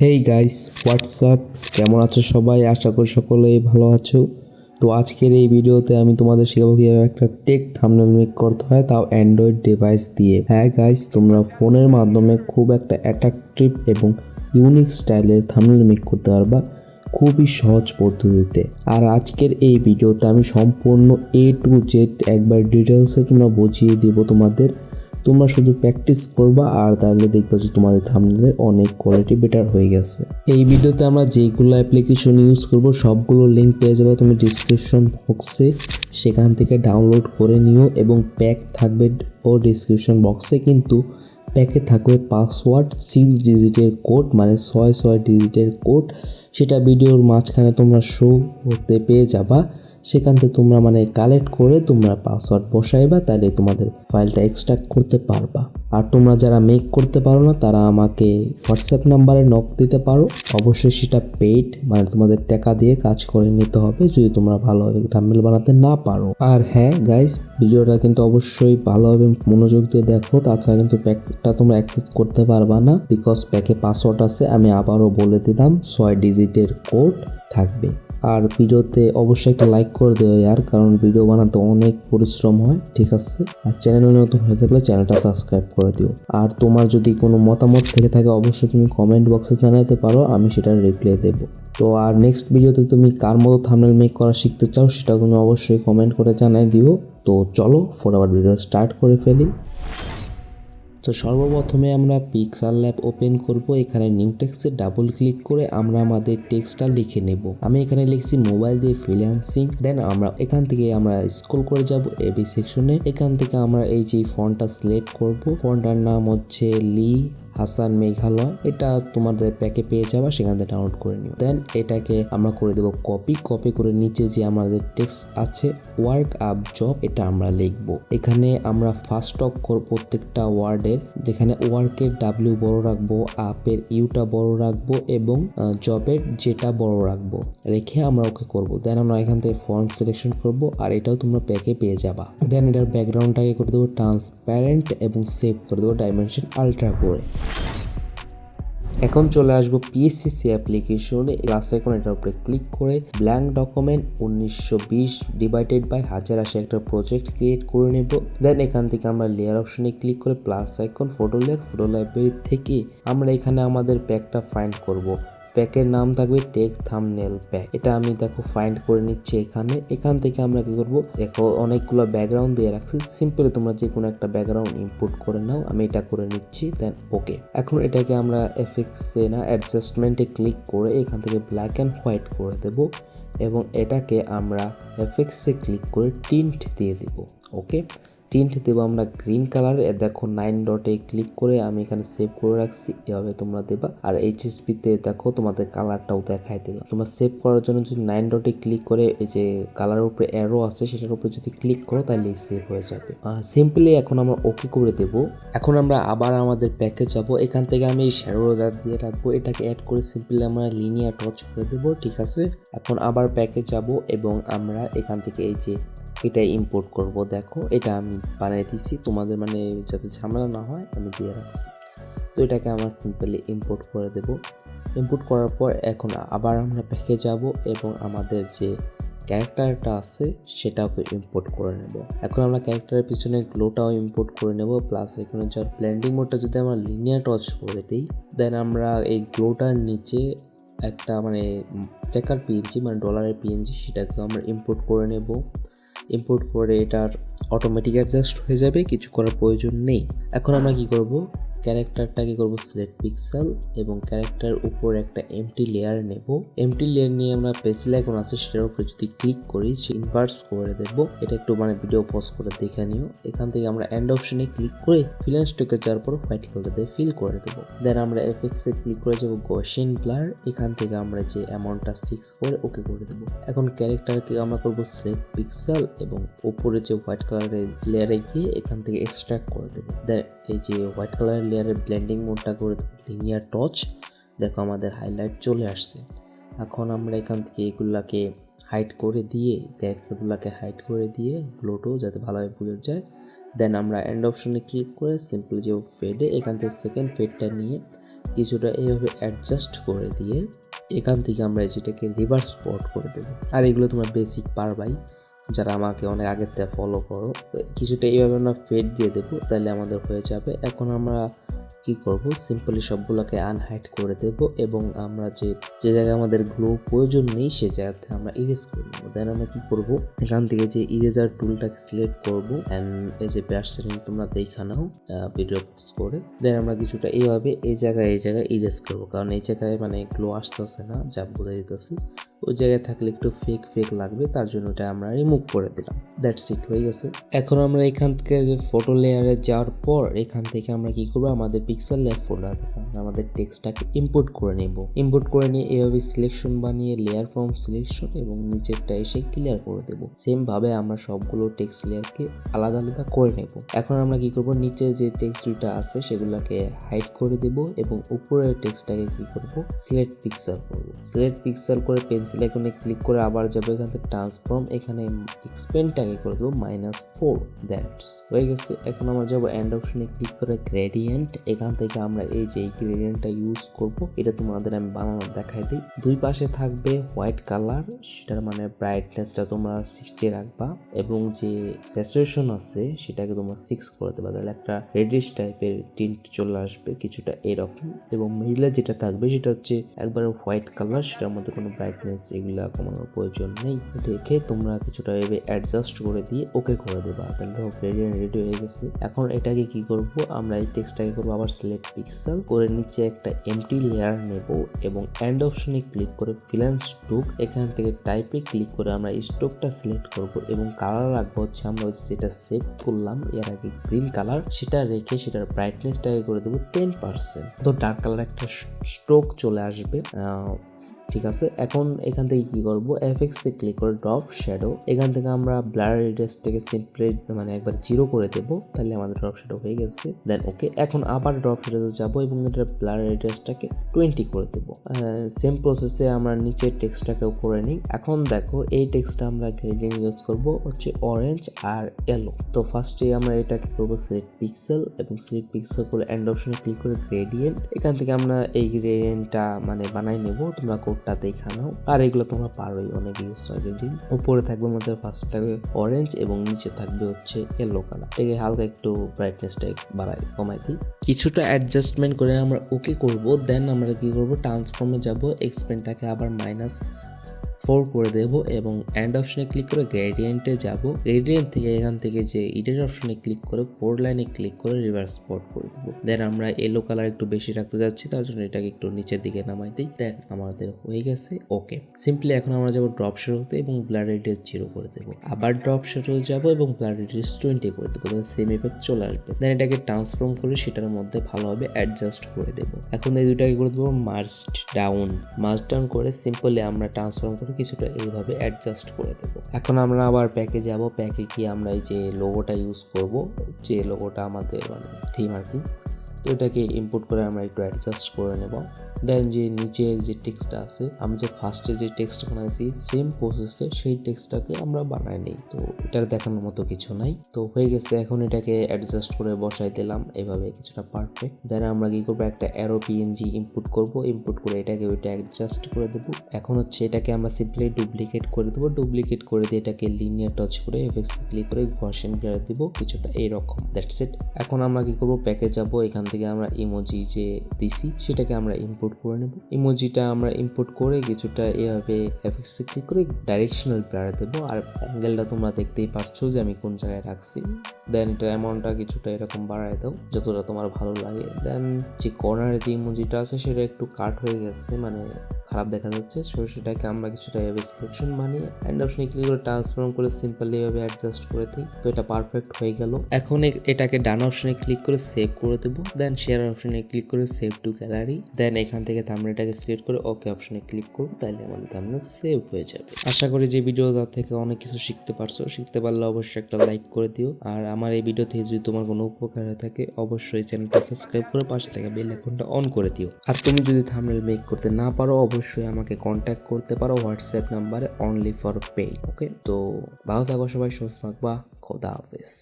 Hey guys, WhatsApp, কেমন আছো সবাই? আশা করি সকলেই ভালো আছো। তো আজকের এই ভিডিওতে আমি তোমাদের শেখাবো কীভাবে একটা টেক থাম্বনেল মেক করতে হয়, তাও অ্যান্ড্রয়েড ডিভাইস দিয়ে। হ্যাঁ গাইস, তোমরা ফোনের মাধ্যমে খুব একটা অ্যাট্রাকটিভ এবং ইউনিক স্টাইলের থাম্বনেল মেক করতে পারবা খুবই সহজ পদ্ধতিতে। আর আজকের এই ভিডিওতে আমি সম্পূর্ণ A to Z একবার ডিটেলসে তোমরা বুঝিয়ে দিব তোমাদের। তোমরা শুধু প্র্যাকটিস করবা আর তাহলে দেখবা যে তোমাদের থাম্বনেলের অনেক কোয়ালিটি বেটার হয়ে গেছে। এই ভিডিওতে আমরা যেগুলো অ্যাপ্লিকেশন ইউজ করব সবগুলো লিঙ্ক পেয়ে যাবে তুমি ডিসক্রিপশন বক্সে, সেখান থেকে ডাউনলোড করে নিও। এবং প্যাক থাকবে ও ডিসক্রিপশন বক্সে, কিন্তু প্যাকে থাকবে পাসওয়ার্ড 6 ডিজিটের কোড, মানে 6 ডিজিটের কোড। সেটা ভিডিওর মাঝখানে তোমরা শো হতে পেয়ে যাবা। সেখান থেকে তোমরা কালেক্ট করে তোমরা পাসওয়ার্ড বসাইবা, তাহলে তোমাদের ফাইলটা এক্সট্রাক্ট করতে পারবা। আর তোমরা যারা মেক করতে পারো না তারা আমাকে হোয়াটসঅ্যাপ নাম্বারে নক দিতে পারো। অবশ্যই সেটা পেইড, মানে তোমাদের টাকা দিয়ে কাজ করে নিতে হবে যদি তোমরা ভালোভাবে থাম্বনেল বানাতে না পারো। আর হ্যাঁ গাইস, ভিডিওটা কিন্তু অবশ্যই ভালোভাবে মনোযোগ দিয়ে দেখো, তাছাড়া কিন্তু প্যাকটা তোমরা অ্যাক্সেস করতে পারবা না, বিকজ প্যাকে পাসওয়ার্ড আছে। আমি আবারও বলে দিলাম, 6 ডিজিটের কোড থাকবে। আর ভিডিওতে অবশ্যই একটা লাইক করে দিও ইয়ার, কারণ ভিডিও বানাতে অনেক পরিশ্রম হয়, ঠিক আছে? আর চ্যানেলে নতুন হয়ে থাকলে চ্যানেলটা সাবস্ক্রাইব করে দিও। আর তোমার যদি কোনো মতামত থেকে থাকে অবশ্যই তুমি কমেন্ট বক্সে জানাতে পারো, আমি সেটার রিপ্লাই দেবো। তো আর নেক্সট ভিডিওতে তুমি কার মতো থাম্বনেল মেক করা শিখতে চাও সেটা তুমি অবশ্যই কমেন্ট করে জানাই দিও। তো চলো ফটাফট ভিডিও স্টার্ট করে ফেলি। তো সর্বপ্রথমে আমরা পিক্সেল ল্যাব ওপেন করব। এখানে নিউ টেক্সটে ডাবল ক্লিক করে আমরা আমাদের টেক্সটটা লিখে নেব। আমি এখানে লিখছি মোবাইল দিয়ে ফ্রিল্যান্সিং। দেন আমরা এখান থেকে আমরা স্ক্রল করে যাব এবি সেকশনে। এখান থেকে আমরা এই যে ফন্টটা সিলেক্ট করব। ফন্টটার নাম হচ্ছে লি হাসান মেঘালয়। এটা তোমাদের প্যাকে পেয়ে যাবা, সেখান থেকে ডাউনলোড করে নিও। দেন এটাকে আমরা করে দেব কপি করে নিচে যে আমাদের টেক্সট আছে ওয়ার্ক আপ জব, এটা আমরা লিখবো। এখানে আমরা ফার্স্ট অক্ষর প্রত্যেকটা ওয়ার্ডের, যেখানে ওয়ার্কের ডাব্লিউ বড় রাখবো, আপের ইউটা বড় রাখবো এবং জবের যেটা বড় রাখবো, রেখে আমরা ওকে করব। দেন আমরা এখান থেকে ফন্ট সিলেকশন করব, আর এটাও তোমরা প্যাকে পেয়ে যাবা। দেন এটার ব্যাকগ্রাউন্ডটাকে করে দেবো ট্রান্সপ্যারেন্ট এবং সেভ করে দেবো ডাইমেনশন আলট্রা করে। এখন চলে আসবো পিএসসি অ্যাপ্লিকেশনে। ক্লাস আইকন, এটার উপরে ক্লিক করে ব্ল্যাঙ্ক ডকুমেন্ট 1920 ডিভাইডেড বাই 1080 একটা প্রজেক্ট ক্রিয়েট করে নেব। দেন এখান থেকে আমরা লেয়ার অপশনে ক্লিক করে প্লাস আইকন, ফটো লাইব্রেরি থেকে আমরা এখানে আমাদের প্যাকটা ফাইন্ড করব। প্যাকের নাম থাকবে টেক থাম্বনেল প্যাক। এটা আমি দেখো ফাইন্ড করে নিচ্ছি এখান থেকে আমরা কি করব, দেখো অনেকগুলো ব্যাকগ্রাউন্ড দিয়ে রাখছি। সিম্পলি তোমরা যে কোনো একটা ব্যাকগ্রাউন্ড ইনপুট করে নাও, আমি এটা করে নিচ্ছি। দেন ওকে। এখন এটাকে আমরা এফেক্টসে না অ্যাডজাস্টমেন্টে ক্লিক করে এখান থেকে ব্ল্যাক অ্যান্ড হোয়াইট করে দেব এবং এটাকে আমরা এফেক্টসে ক্লিক করে টিন্ট দিয়ে দিব। ওকে, টিন্ট দেবো আমরা গ্রিন কালার। দেখো 9 ডটে ক্লিক করে আমি এখানে সেভ করে রাখছি, এভাবে তোমরা দেবা। আর এইচএসপিতে দেখো তোমাদের কালারটাও দেখাই দিল। তোমরা সেভ করার জন্য যদি 9 ডটে ক্লিক করে এই যে কালারের উপরে অ্যারো আছে সেটার উপরে যদি ক্লিক করো তাহলে সেভ হয়ে যাবে। সিম্পলি এখন আমরা ওকে করে দেব। এখন আমরা আবার আমাদের প্যাকে যাব। এখান থেকে আমি শ্যাডো দিয়ে রাখবো, এটাকে অ্যাড করে সিম্পলি আমরা লিনিয়ার টচ করে দেব, ঠিক আছে? এখন আবার প্যাকে যাব এবং আমরা এখান থেকে এই যে এটা ইম্পোর্ট করব। দেখো এটা আমি বানিয়ে দিছি, তোমাদের যাতে ঝামেলা না হয় আমি দিয়ে রাখছি। তো এটাকে আমরা সিম্পলি ইম্পোর্ট করে দেব। ইম্পোর্ট করার পর এখন আবার আমরা প্যাকে যাব এবং আমাদের যে ক্যারেক্টারটা আছে সেটাকে ইম্পোর্ট করে নেব। এখন আমরা ক্যারেক্টারের পিছনে গ্লোটাও ইম্পোর্ট করে নেব। প্লাস এখানে যার ব্লেন্ডিং মোডটা যদি আমরা লিনিয়ার টচ করে দিই, দেন আমরা এই গ্লোটার নিচে একটা টাকার পিএনজি, ডলারের পিএনজি, সেটাকে আমরা ইম্পোর্ট করে নেব। ইম্পোর্ট করে এটার অটোমেটিক অ্যাডজাস্ট হয়ে যাবে, কিছু করার প্রয়োজন নেই। এখন আমরা কি করব, ক্যারেক্টারটাকে করব সিলেক্ট পিক্সেল এবং ক্যারেক্টার উপর একটা এমটি লেয়ার নেব। এমটি লেয়ার নিয়ে আমরা পেন্সিল আইকন আছে সেটার উপরে যদি ক্লিক করি ইনভার্স করে দেব। এটা একটু ভিডিও পজ করে দেখে নিও। এখান থেকে আমরা এন্ড অপশনে ক্লিক করে ফিল স্টকে যাওয়ার পর হোয়াইট কালার দিয়ে ফিল করে দেব। দেন আমরা এফেক্টসে ক্লিক করে যাব গসিয়ান ব্লার। এখান থেকে আমরা যে অ্যামাউন্টটা 6 করে ওকে করে দেব। এখন ক্যারেক্টারকে আমরা করব সিলেক্ট পিক্সেল এবং উপরে যে হোয়াইট কালারের লেয়ারে গিয়ে এখান থেকে এক্সট্রাক্ট করে দেব। দেন এই যে হোয়াইট কালারের লেয়ারের ব্লেন্ডিং মোডটা করে দেব লিনিয়ার টচ। দেখো আমাদের হাইলাইট চলে আসছে। এখন আমরা এখান থেকে এগুলাকে হাইড করে দিয়ে, ক্যারেক্টারগুলোকে হাইড করে দিয়ে গ্লোটো যাতে ভালোভাবে বোঝা যায়। দেন আমরা এন্ড অপশনে ক্লিক করে সিম্পলি যে ফেডে এখান থেকে সেকেন্ড ফেডটা নিয়ে কিছুটা এইভাবে অ্যাডজাস্ট করে দিয়ে এখান থেকে আমরা যেটাকে রিভার্স স্পট করে দেবো। আর এগুলো তোমরা বেসিক পারবাই, যারা আমাকে অনেক আগের থেকে ফলো করো। কিছুটা এইভাবে আমরা ফেড দিয়ে দেবো, তাহলে আমাদের হয়ে যাবে। এখন আমরা কি করব, সিম্পলি সবগুলোকে আনহাইড করে দেব এবং আমরা যে জায়গায় আমাদের গ্লো প্রয়োজন নেই সে জায়গাতে আমরা ইরেজ করব। দেন আমরা কি করব, এখান থেকে যে ইরেজার টুলটাকে সিলেক্ট করব এন্ড এই যে ব্রাশ সেটিং তোমরা দেখে নাও ভিডিও পজ করে। দেন আমরা কিছুটা এইভাবে এই জায়গায় ইরেজ করব, কারণ এই জায়গায় মানে গ্লো আসতেছে না, যা বোঝা যেতেছে। ওই জায়গায় থাকলে একটু ফেক লাগবে, তার জন্য ওটা আমরা রিমুভ করে দিলাম। দ্যাটস ইট, হয়ে গেছে। এখন আমরা এখান থেকে ফটো লেয়ারে যাওয়ার পর এখান থেকে আমরা কি করবো, আমাদের পিক্সেল লেয়ার ফোল্ডার আমাদের টেক্সটটাকে ইম্পোর্ট করে নেব। ইম্পোর্ট করে নিয়ে এভাবে সিলেকশন বানিয়ে লেয়ার ফ্রম সিলেকশন এবং নিচেরটা এসে ক্লিয়ার করে দেব। সেম ভাবে আমরা সবগুলো টেক্সট লেয়ারকে আলাদা করে নেব। এখন আমরা কি করব, নিচে যে টেক্সট দুইটা আছে সেগুলোকে হাইড করে দেব এবং উপরের টেক্সটটাকে কি করব, সিলেক্ট পিক্সেল করব। সিলেক্ট পিক্সেল করে পেন্সিল আইকনে ক্লিক করে আবার যাবে এখান থেকে ট্রান্সফর্ম, এখানে এক্সপেন্ডটাকে করে দেবো -4। দ্যাটস হয়ে গেছে। এখন আমরা যাবো এন্ড অপশনে ক্লিক করে গ্রেডিয়েন্ট, এখান থেকে আমরা এই যে গ্রেডিয়েন্টটা ইউজ করব। এটা তোমাদের আমি বানানো দেখাই দিই। দুই পাশে থাকবে হোয়াইট কালার, সেটার মানে ব্রাইটনেসটা তোমরা 60 রাখবা এবং যে স্যাচুরেশন আছে সেটাকে তোমরা 6 করে দেবা, তাহলে একটা রেডিশ টাইপের টিন্ট চলে আসবে কিছুটা এরকম। এবং মিডলে যেটা থাকবে সেটা হচ্ছে একবার হোয়াইট কালার, সেটার মধ্যে কোনো ব্রাইটনেস এগুলা কমানোর প্রয়োজন নেই। দেখে তোমরা কিছুটা এভাবে অ্যাডজাস্ট করে দিয়ে ওকে করে দেবা, তাহলে দেখো গ্রেডিয়েন্ট রেডি হয়ে গেছে। এখন এটাকে কি করব, আমরা এই টেক্সটটাকে করবো আবার সিলেক্ট পিক্সেল করে নিচে একটা এমটি লেয়ার নেব এবং এন্ড অপশনে ক্লিক করে ফিল এন্ড স্ট্রোক, এখান থেকে টাইপে ক্লিক করে আমরা স্ট্রোকটা সিলেক্ট করব এবং কালার রাখবো হচ্ছে আমরা যেটা সেভ করলাম এর আগে গ্রিন কালার, সেটা রেখে সেটার ব্রাইটনেসটাকে করে দেবো 10%। তো ডার্ক কালার একটা স্ট্রোক চলে আসবে, ঠিক আছে। এখন এখান থেকে কি করব, এফএক্স এ ক্লিক করে ড্রপ শ্যাডো, এখান থেকে আমরা ব্লার রেডিয়াসটাকে সিম্পলি মানে একবার 0 করে দেব, তাহলে আমাদের ড্রপ শ্যাডো হয়ে গেছে। দেন ওকে। এখন আবার ড্রপ শ্যাডোতে যাব এবং এটা ব্লার রেডিয়াসটাকে 20 করে দেব। সেম প্রসেসে আমরা নিচের টেক্সটটাকেও করে নিই। এখন দেখো এই টেক্সটটা আমরা গ্রেডিয়েন্ট ইউজ করব হচ্ছে অরেঞ্জ আর ইয়েলো। তো ফার্স্টে আমরা এটাকে করব সিলেক্ট পিক্সেল এবং সিলেক্ট পিক্সেল করে এন্ড অপশনে ক্লিক করে গ্রেডিয়েন্ট, এখান থেকে আমরা এই গ্রেডিয়েন্টটা মানে বানাই নেব। তোমরা কোডটা দেখে নাও, আর এগুলো তোমরা পারোই, অনেক ইউজ হয় গ্রেডিয়েন্ট। উপরে থাকবে আমাদের ফার্স্ট থাকবে অরেঞ্জ এবং নিচে থাকবে হচ্ছে ইয়েলো কালার। এটাকে হালকা একটু ব্রাইটনেসটা বাড়াই কমাই দিই, কিছুটা অ্যাডজাস্টমেন্ট করে আমরা ওকে করব। দেন আমরা কি করব, ট্রান্সফর্মে যাব, এক্সপেন্ডটাকে আবার -4 করে দেব এবং এন্ড অপশনে ক্লিক করে গ্রেডিয়েন্টে যাব। গ্রেডিয়েন্ট থেকে এখান থেকে যে ইডের অপশনে ক্লিক করে 4 লাইনে ক্লিক করে রিভার্স স্পট করে দেব। দেন আমরা ইয়েলো কালার একটু বেশি রাখতে যাচ্ছি, তার জন্য এটাকে একটু নিচের দিকে নামাই দিই। দেন আমাদের হয়ে গেছে ওকে। সিম্পলি এখন আমরা যাব ড্রপ শ্যাডোতে এবং ব্লার রেডিয়াস 0 করে দেব। আবার ড্রপ শ্যাডো যাব এবং ব্লার রেডিয়াস 20 করে দেব, তাহলে সেম ইফেক্ট চলে আসবে। দেন এটাকে ট্রান্সফর্ম করে সেটার মধ্যে ভালোভাবে অ্যাডজাস্ট করে দেব। এখন এই দুটাকে করে দেবো মার্জড ডাউন করে সিম্পলি আমরা ট্রান্সফর্ম করে কিছুটা এইভাবে অ্যাডজাস্ট করে দেব। এখন আমরা আবার প্যাকে যাব, প্যাকে গিয়ে আমরা এই যে লোগোটা ইউজ করব, যে লোগোটা আমাদের মানে থিম আর কি, তো এটাকে ইম্পোর্ট করে আমরা একটু অ্যাডজাস্ট করে নেব। দেন যে নিচের যে টেক্সটটা আছে, আমি যে ফার্স্টে যে টেক্সট বানাইছি সেম প্রসেসে সেই টেক্সটটাকে আমরা বানাই নিই। তো এটার দেখানোর মতো কিছু নাই, তো হয়ে গেছে। এখন এটাকে অ্যাডজাস্ট করে বসাই দিলাম এভাবে কিছুটা পারফেক্ট। দেন আমরা কি করবো, একটা অ্যারো পিএনজি ইনপুট করব, ইনপুট করে এটাকে ওইটা অ্যাডজাস্ট করে দেবো। এখন হচ্ছে এটাকে আমরা সিম্পলি ডুপ্লিকেট করে দেবো, ডুপ্লিকেট করে দিয়ে এটাকে লিনিয়ার টাচ করে এফএক্স ক্লিক করে গসিয়ান ব্লার দিব কিছুটা এইরকম। That's it. এখন আমরা কি করবো, প্যাকে যাব, এখান থেকে আমরা ইমোজি যে দিছি সেটাকে আমরা ইম্পোর্ট করে নেব। ইমোজিটা আমরা ইম্পোর্ট করে কিছুটা এভাবে এফএক্স ক্লিক করে ডাইরেকশনাল ব্লার দেব, আর অ্যাঙ্গেলটা তোমরা দেখতেই পারছো যে আমি কোন জায়গায় রাখছি। দেন এটার অ্যামাউন্টটা কিছুটা এরকম বাড়ায় দাও যতটা তোমার ভালো লাগে। দেন যে কর্নারে যে ইমোজিটা আছে সেটা একটু কাট হয়ে গেছে, মানে খারাপ দেখা যাচ্ছে, সো সেটাকে আমরা কিছুটা এভাবে সিলেকশন বানিয়ে এন্ড অপশনে ক্লিক করে ট্রান্সফর্ম করে সিম্পলি এভাবে অ্যাডজাস্ট করে দিই। তো এটা পারফেক্ট হয়ে গেল। এখন এটাকে ডান অপশনে ক্লিক করে সেভ করে দেবো। দেন শেয়ার অপশনে ক্লিক করে সেভ টু গ্যালারি। দেন এখান থেকে থাম্বনেলটাকে সিলেক্ট করে ওকে অপশনে ক্লিক করব, তাহলে আমাদের থাম্বনেল সেভ হয়ে যাবে। আশা করি যে ভিডিওটা থেকে অনেক কিছু শিখতে পারছো, শিখতে পারলে অবশ্যই একটা লাইক করে দিও। আর আমার এই ভিডিও থেকে যদি তোমার কোনো উপকার হয়ে থাকে অবশ্যই চ্যানেলটা সাবস্ক্রাইব করে পাশে থেকে বেল আইকনটা অন করে দিও। আর তুমি যদি থাম্বনেল মেক করতে না পারো অবশ্যই আমাকে কন্ট্যাক্ট করতে পারো হোয়াটসঅ্যাপ নাম্বারে অনলি ফর পে। ওকে, তো ভালো থাকো সবাই, সুস্থ থাকবা, খোদা হাফেজ।